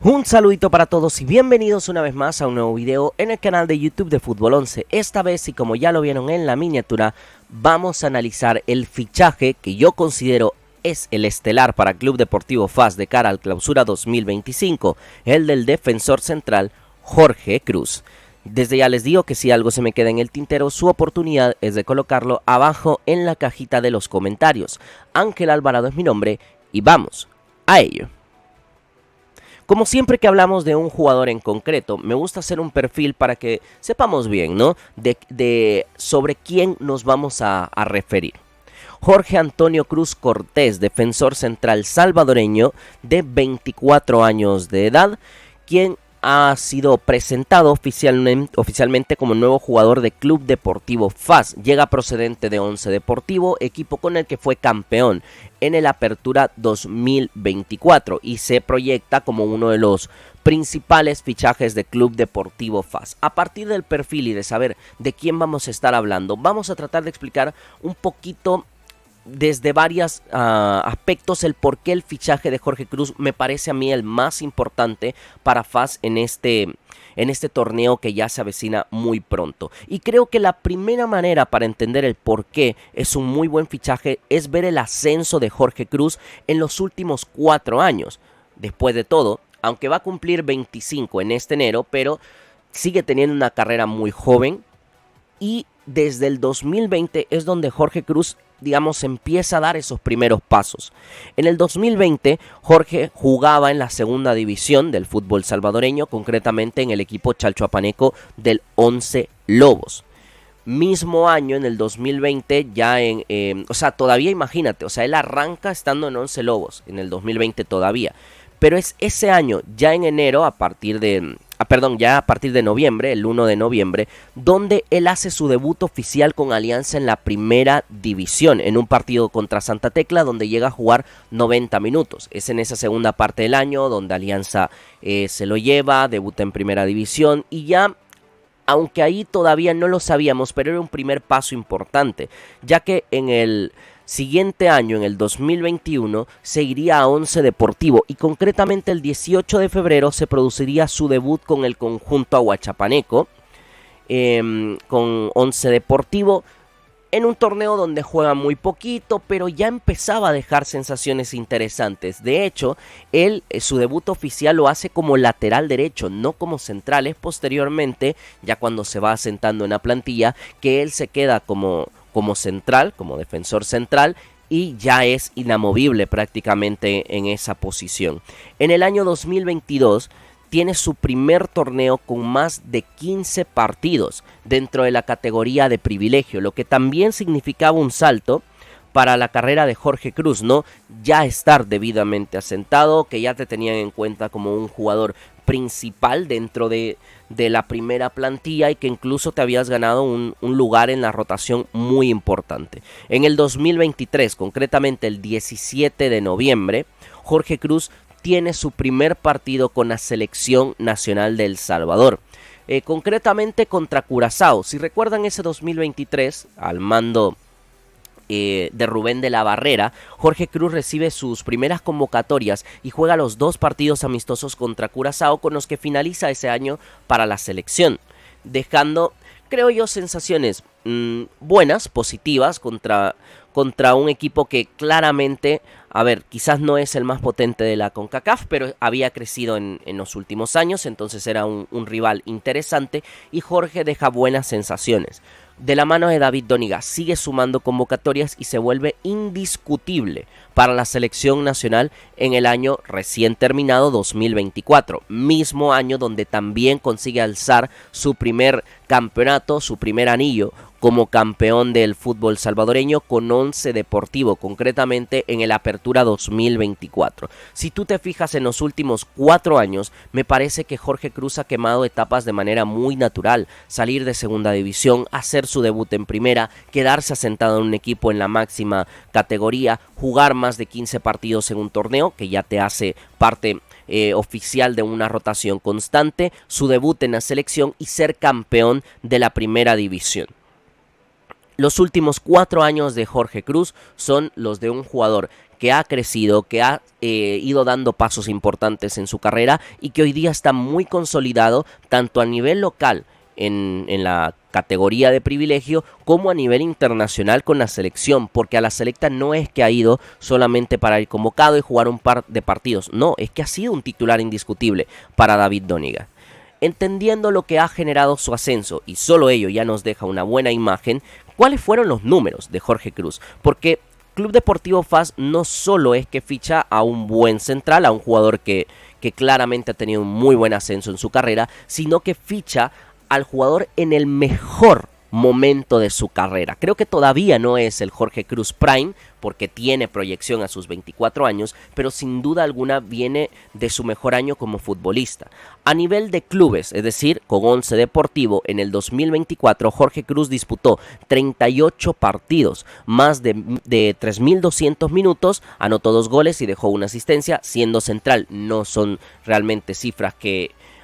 Un saludito para todos y bienvenidos una vez más a un nuevo video en el canal de YouTube de Fútbol 11. Esta vez, y como ya lo vieron en la miniatura, vamos a analizar el fichaje que yo considero es el estelar para Club Deportivo FAS de cara al Clausura 2025, el del defensor central Jorge Cruz. Desde ya les digo que si algo se me queda en el tintero, su oportunidad es de colocarlo abajo en la cajita de los comentarios. Ángel Alvarado es mi nombre y vamos a ello. Como siempre que hablamos de un jugador en concreto, me gusta hacer un perfil para que sepamos bien, ¿no? Sobre quién nos vamos a referir. Jorge Antonio Cruz Cortés, defensor central salvadoreño de 24 años de edad, quien ha sido presentado oficialmente como nuevo jugador de Club Deportivo FAS. Llega procedente de Once Deportivo, equipo con el que fue campeón en el Apertura 2024 y se proyecta como uno de los principales fichajes de Club Deportivo FAS. A partir del perfil y de saber de quién vamos a estar hablando, vamos a tratar de explicar un poquito desde varios aspectos el por qué el fichaje de Jorge Cruz me parece a mí el más importante para FAS en este torneo que ya se avecina muy pronto. Y creo que la primera manera para entender el por qué es un muy buen fichaje es ver el ascenso de Jorge Cruz en los últimos 4 años. Después de todo, aunque va a cumplir 25 en este enero, pero sigue teniendo una carrera muy joven y desde el 2020 es donde Jorge Cruz, digamos, empieza a dar esos primeros pasos. En el 2020, Jorge jugaba en la segunda división del fútbol salvadoreño, concretamente en el equipo chalchuapaneco del Once Lobos. Mismo año, en el 2020, todavía imagínate, él arranca estando en Once Lobos, en el 2020 todavía. Pero es ese año, ya en enero, a partir de noviembre, el 1 de noviembre, donde él hace su debut oficial con Alianza en la primera división, en un partido contra Santa Tecla, donde llega a jugar 90 minutos. Es en esa segunda parte del año donde Alianza se lo lleva, debuta en primera división y ya, aunque ahí todavía no lo sabíamos, pero era un primer paso importante, ya que en el siguiente año, en el 2021, se iría a Once Deportivo y concretamente el 18 de febrero se produciría su debut con el conjunto aguachapaneco, con Once Deportivo, en un torneo donde juega muy poquito, pero ya empezaba a dejar sensaciones interesantes. De hecho, su debut oficial lo hace como lateral derecho, no como central. Es posteriormente, ya cuando se va asentando en la plantilla, que él se queda como central, como defensor central, y ya es inamovible prácticamente en esa posición. En el año 2022 tiene su primer torneo con más de 15 partidos dentro de la categoría de privilegio, lo que también significaba un salto para la carrera de Jorge Cruz, ¿no? Ya estar debidamente asentado, que ya te tenían en cuenta como un jugador principal dentro de la primera plantilla y que incluso te habías ganado un lugar en la rotación muy importante. En el 2023, concretamente el 17 de noviembre, Jorge Cruz tiene su primer partido con la selección nacional de El Salvador, concretamente contra Curazao. Si recuerdan ese 2023, al mando de Rubén de la Barrera, Jorge Cruz recibe sus primeras convocatorias y juega los 2 partidos amistosos contra Curazao, con los que finaliza ese año para la selección, dejando, creo yo, sensaciones buenas, positivas contra un equipo que claramente, quizás no es el más potente de la CONCACAF, pero había crecido en los últimos años, entonces era un rival interesante y Jorge deja buenas sensaciones. De la mano de David Doniga sigue sumando convocatorias y se vuelve indiscutible para la selección nacional en el año recién terminado 2024, mismo año donde también consigue alzar su primer campeonato, su primer anillo como campeón del fútbol salvadoreño con Once Deportivo, concretamente en el Apertura 2024. Si tú te fijas en los últimos 4 años, me parece que Jorge Cruz ha quemado etapas de manera muy natural, salir de segunda división, hacer su debut en primera, quedarse asentado en un equipo en la máxima categoría, jugar más de 15 partidos en un torneo que ya te hace parte oficial de una rotación constante, su debut en la selección y ser campeón de la primera división. Los últimos 4 años de Jorge Cruz son los de un jugador que ha crecido, que ha ido dando pasos importantes en su carrera y que hoy día está muy consolidado tanto a nivel local en la categoría de privilegio como a nivel internacional con la selección, porque a la selecta no es que ha ido solamente para ir convocado y jugar un par de partidos, no, es que ha sido un titular indiscutible para David Doniga. Entendiendo lo que ha generado su ascenso, y solo ello ya nos deja una buena imagen, ¿cuáles fueron los números de Jorge Cruz? Porque Club Deportivo FAS no solo es que ficha a un buen central, a un jugador que claramente ha tenido un muy buen ascenso en su carrera, sino que ficha al jugador en el mejor momento de su carrera. Creo que todavía no es el Jorge Cruz Prime, porque tiene proyección a sus 24 años, pero sin duda alguna viene de su mejor año como futbolista. A nivel de clubes, es decir, con Once Deportivo, en el 2024 Jorge Cruz disputó 38 partidos, más de 3.200 minutos, anotó 2 goles y dejó una asistencia, siendo central. No son realmente cifras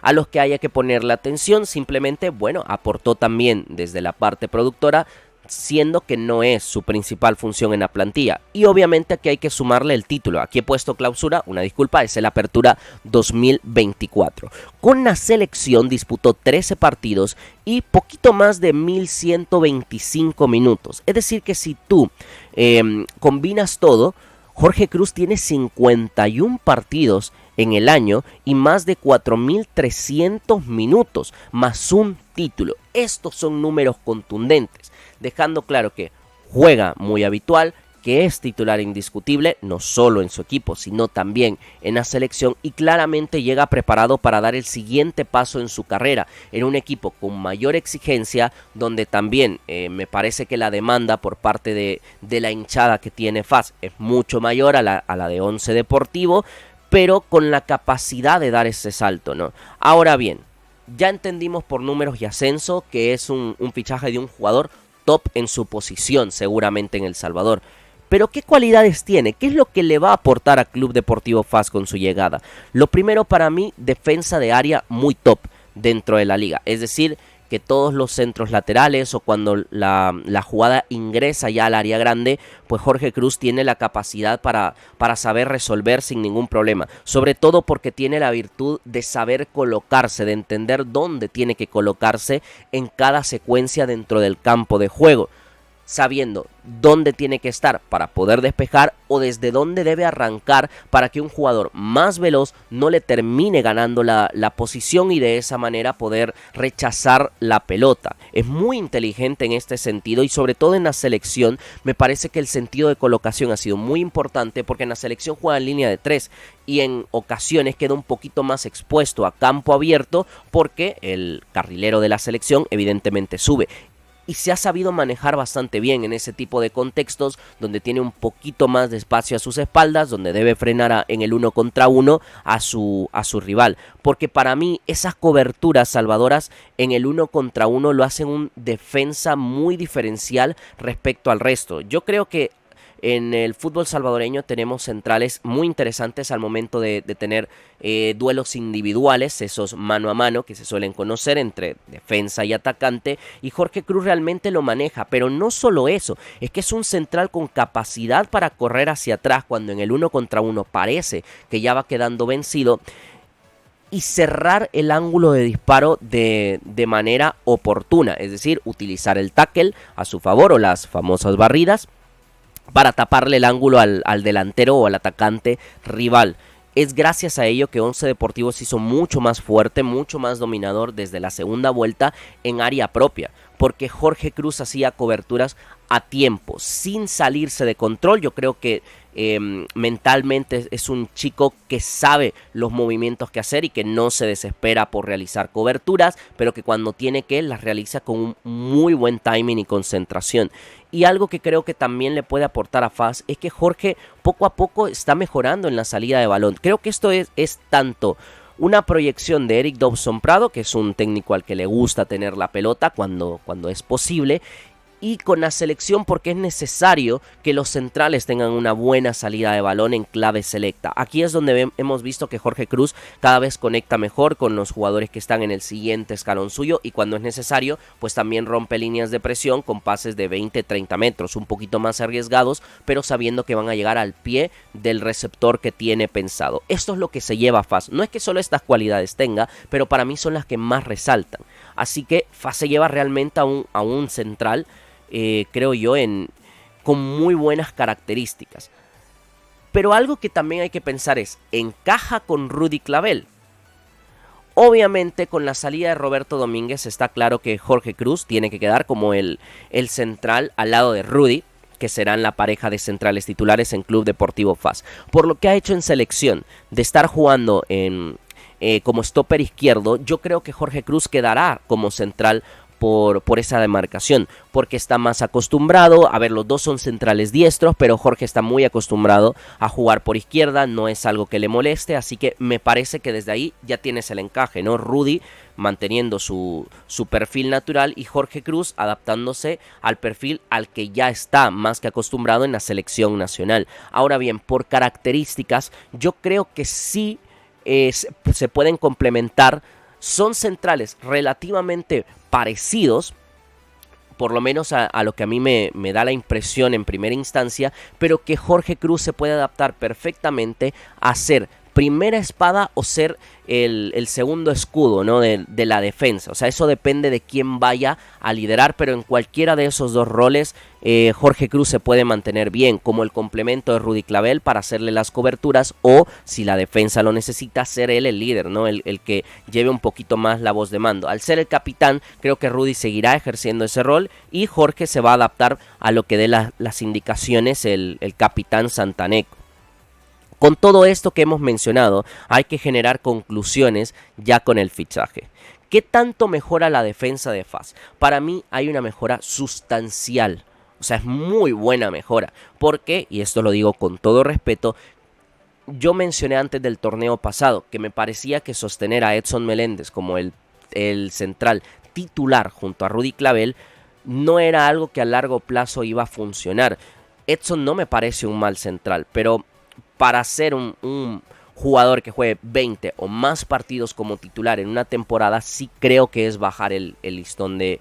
a los que haya que ponerle atención, simplemente, bueno, aportó también desde la parte productora, siendo que no es su principal función en la plantilla. Y obviamente aquí hay que sumarle el título. Aquí he puesto clausura, una disculpa, es el Apertura 2024. Con la selección disputó 13 partidos y poquito más de 1.125 minutos. Es decir que si tú combinas todo, Jorge Cruz tiene 51 partidos en el año y más de 4.300 minutos, más un título. Estos son números contundentes, dejando claro que juega muy habitual, que es titular indiscutible, no solo en su equipo, sino también en la selección, y claramente llega preparado para dar el siguiente paso en su carrera, en un equipo con mayor exigencia, donde también me parece que la demanda por parte de la hinchada que tiene FAS es mucho mayor a la de Once Deportivo, pero con la capacidad de dar ese salto, ¿no? Ahora bien, ya entendimos por números y ascenso que es un fichaje de un jugador top en su posición, seguramente en El Salvador. Pero ¿qué cualidades tiene? ¿Qué es lo que le va a aportar a Club Deportivo FAS con su llegada? Lo primero para mí, defensa de área muy top dentro de la liga. Es decir, que todos los centros laterales o cuando la jugada ingresa ya al área grande, pues Jorge Cruz tiene la capacidad para saber resolver sin ningún problema. Sobre todo porque tiene la virtud de saber colocarse, de entender dónde tiene que colocarse en cada secuencia dentro del campo de juego, sabiendo dónde tiene que estar para poder despejar o desde dónde debe arrancar para que un jugador más veloz no le termine ganando la posición y de esa manera poder rechazar la pelota. Es muy inteligente en este sentido y sobre todo en la selección me parece que el sentido de colocación ha sido muy importante, porque en la selección juega en línea de 3 y en ocasiones queda un poquito más expuesto a campo abierto porque el carrilero de la selección evidentemente sube. Y se ha sabido manejar bastante bien en ese tipo de contextos donde tiene un poquito más de espacio a sus espaldas, donde debe frenar en el 1 contra 1 a su rival. Porque para mí esas coberturas salvadoras en el 1 contra 1 lo hacen un defensa muy diferencial respecto al resto. Yo creo que en el fútbol salvadoreño tenemos centrales muy interesantes al momento de tener duelos individuales, esos mano a mano que se suelen conocer entre defensa y atacante, y Jorge Cruz realmente lo maneja, pero no solo eso, es que es un central con capacidad para correr hacia atrás cuando en el 1 contra 1 parece que ya va quedando vencido, y cerrar el ángulo de disparo de manera oportuna, es decir, utilizar el tackle a su favor o las famosas barridas para taparle el ángulo al delantero o al atacante rival. Es gracias a ello que Once Deportivo se hizo mucho más fuerte, mucho más dominador desde la segunda vuelta en área propia, porque Jorge Cruz hacía coberturas a tiempo, sin salirse de control. Yo creo que mentalmente es un chico que sabe los movimientos que hacer y que no se desespera por realizar coberturas, pero que cuando tiene que las realiza con un muy buen timing y concentración. Y algo que creo que también le puede aportar a FAS es que Jorge poco a poco está mejorando en la salida de balón. Creo que esto es tanto una proyección de Eric Dobson Prado, que es un técnico al que le gusta tener la pelota cuando es posible, y con la selección porque es necesario que los centrales tengan una buena salida de balón en clave selecta. Aquí es donde hemos visto que Jorge Cruz cada vez conecta mejor con los jugadores que están en el siguiente escalón suyo y cuando es necesario pues también rompe líneas de presión con pases de 20-30 metros, un poquito más arriesgados, pero sabiendo que van a llegar al pie del receptor que tiene pensado. Esto es lo que se lleva a Faz. No es que solo estas cualidades tenga, pero para mí son las que más resaltan. Así que Faz se lleva realmente a un central, creo yo, con muy buenas características. Pero algo que también hay que pensar es, ¿encaja con Rudy Clavel? Obviamente con la salida de Roberto Domínguez está claro que Jorge Cruz tiene que quedar como el central al lado de Rudy, que serán la pareja de centrales titulares en Club Deportivo Faz. Por lo que ha hecho en selección de estar jugando como stopper izquierdo, yo creo que Jorge Cruz quedará como central por esa demarcación, porque está más acostumbrado, a ver, los dos son centrales diestros, pero Jorge está muy acostumbrado a jugar por izquierda, no es algo que le moleste, así que me parece que desde ahí ya tienes el encaje, ¿no? Rudy manteniendo su perfil natural y Jorge Cruz adaptándose al perfil al que ya está más que acostumbrado en la selección nacional. Ahora bien, por características, yo creo que sí se pueden complementar. Son centrales relativamente parecidos, por lo menos a lo que a mí me da la impresión en primera instancia, pero que Jorge Cruz se puede adaptar perfectamente a ser primera espada o ser el segundo escudo, ¿no? de la defensa. O sea, eso depende de quién vaya a liderar, pero en cualquiera de esos dos roles Jorge Cruz se puede mantener bien como el complemento de Rudy Clavel para hacerle las coberturas o, si la defensa lo necesita, ser él el líder, ¿no? El que lleve un poquito más la voz de mando. Al ser el capitán, creo que Rudy seguirá ejerciendo ese rol y Jorge se va a adaptar a lo que dé las indicaciones el capitán Santaneco. Con todo esto que hemos mencionado, hay que generar conclusiones ya con el fichaje. ¿Qué tanto mejora la defensa de Faz? Para mí hay una mejora sustancial. O sea, es muy buena mejora. Porque, y esto lo digo con todo respeto, yo mencioné antes del torneo pasado que me parecía que sostener a Edson Meléndez como el central titular junto a Rudy Clavel no era algo que a largo plazo iba a funcionar. Edson no me parece un mal central, pero para ser un jugador que juegue 20 o más partidos como titular en una temporada, sí creo que es bajar el listón de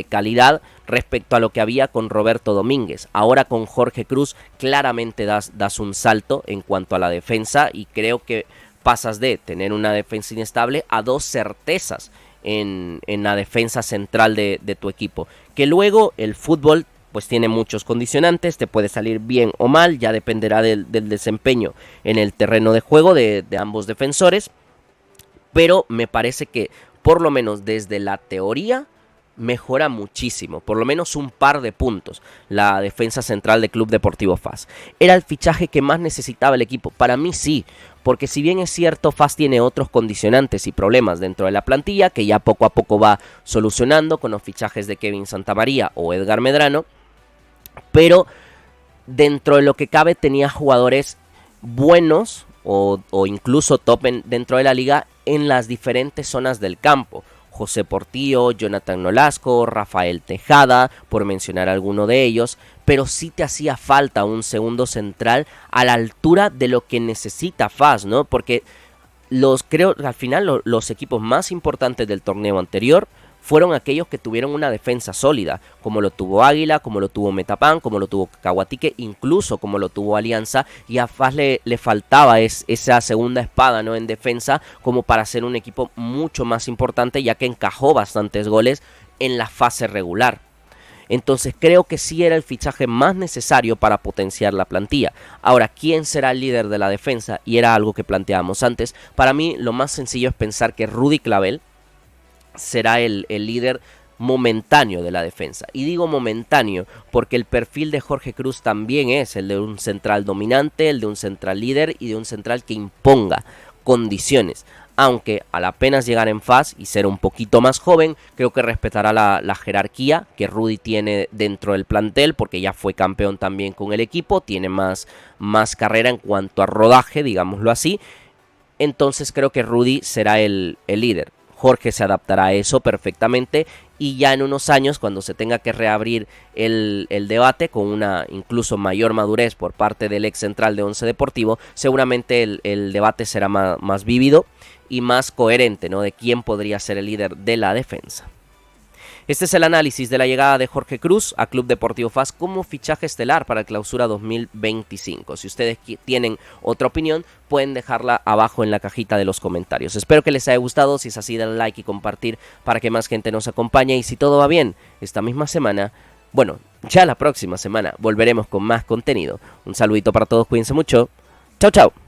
calidad respecto a lo que había con Roberto Domínguez. Ahora con Jorge Cruz claramente das un salto en cuanto a la defensa y creo que pasas de tener una defensa inestable a dos certezas en la defensa central de tu equipo. Que luego el fútbol pues tiene muchos condicionantes, te puede salir bien o mal, ya dependerá del desempeño en el terreno de juego de ambos defensores, pero me parece que por lo menos desde la teoría mejora muchísimo, por lo menos un par de puntos, la defensa central de Club Deportivo Faz. ¿Era el fichaje que más necesitaba el equipo? Para mí sí, porque si bien es cierto, Faz tiene otros condicionantes y problemas dentro de la plantilla, que ya poco a poco va solucionando con los fichajes de Kevin Santamaría o Edgar Medrano, pero dentro de lo que cabe tenía jugadores buenos o incluso top dentro de la liga en las diferentes zonas del campo. José Portillo, Jonathan Nolasco, Rafael Tejada, por mencionar alguno de ellos, pero sí te hacía falta un segundo central a la altura de lo que necesita Faz, ¿no? Porque creo que al final los equipos más importantes del torneo anterior fueron aquellos que tuvieron una defensa sólida, como lo tuvo Águila, como lo tuvo Metapan, como lo tuvo Caguatique, incluso como lo tuvo Alianza, y a Faz le faltaba esa segunda espada, ¿no?, en defensa, como para ser un equipo mucho más importante, ya que encajó bastantes goles en la fase regular. Entonces creo que sí era el fichaje más necesario para potenciar la plantilla. Ahora, ¿quién será el líder de la defensa? Y era algo que planteábamos antes. Para mí lo más sencillo es pensar que Rudy Clavel será el líder momentáneo de la defensa. Y digo momentáneo porque el perfil de Jorge Cruz también es el de un central dominante, el de un central líder y de un central que imponga condiciones. Aunque al apenas llegar en Faz y ser un poquito más joven, creo que respetará la jerarquía que Rudy tiene dentro del plantel, porque ya fue campeón también con el equipo, tiene más carrera en cuanto a rodaje, digámoslo así. Entonces creo que Rudy será el líder. Jorge se adaptará a eso perfectamente y ya en unos años, cuando se tenga que reabrir el debate con una incluso mayor madurez por parte del ex central de Once Deportivo, seguramente el debate será más vívido y más coherente, ¿no? De quién podría ser el líder de la defensa. Este es el análisis de la llegada de Jorge Cruz a Club Deportivo FAS como fichaje estelar para el Clausura 2025. Si ustedes tienen otra opinión, pueden dejarla abajo en la cajita de los comentarios. Espero que les haya gustado. Si es así, denle like y compartir para que más gente nos acompañe. Y si todo va bien, esta misma semana, bueno, ya la próxima semana volveremos con más contenido. Un saludito para todos, cuídense mucho. Chau, chau.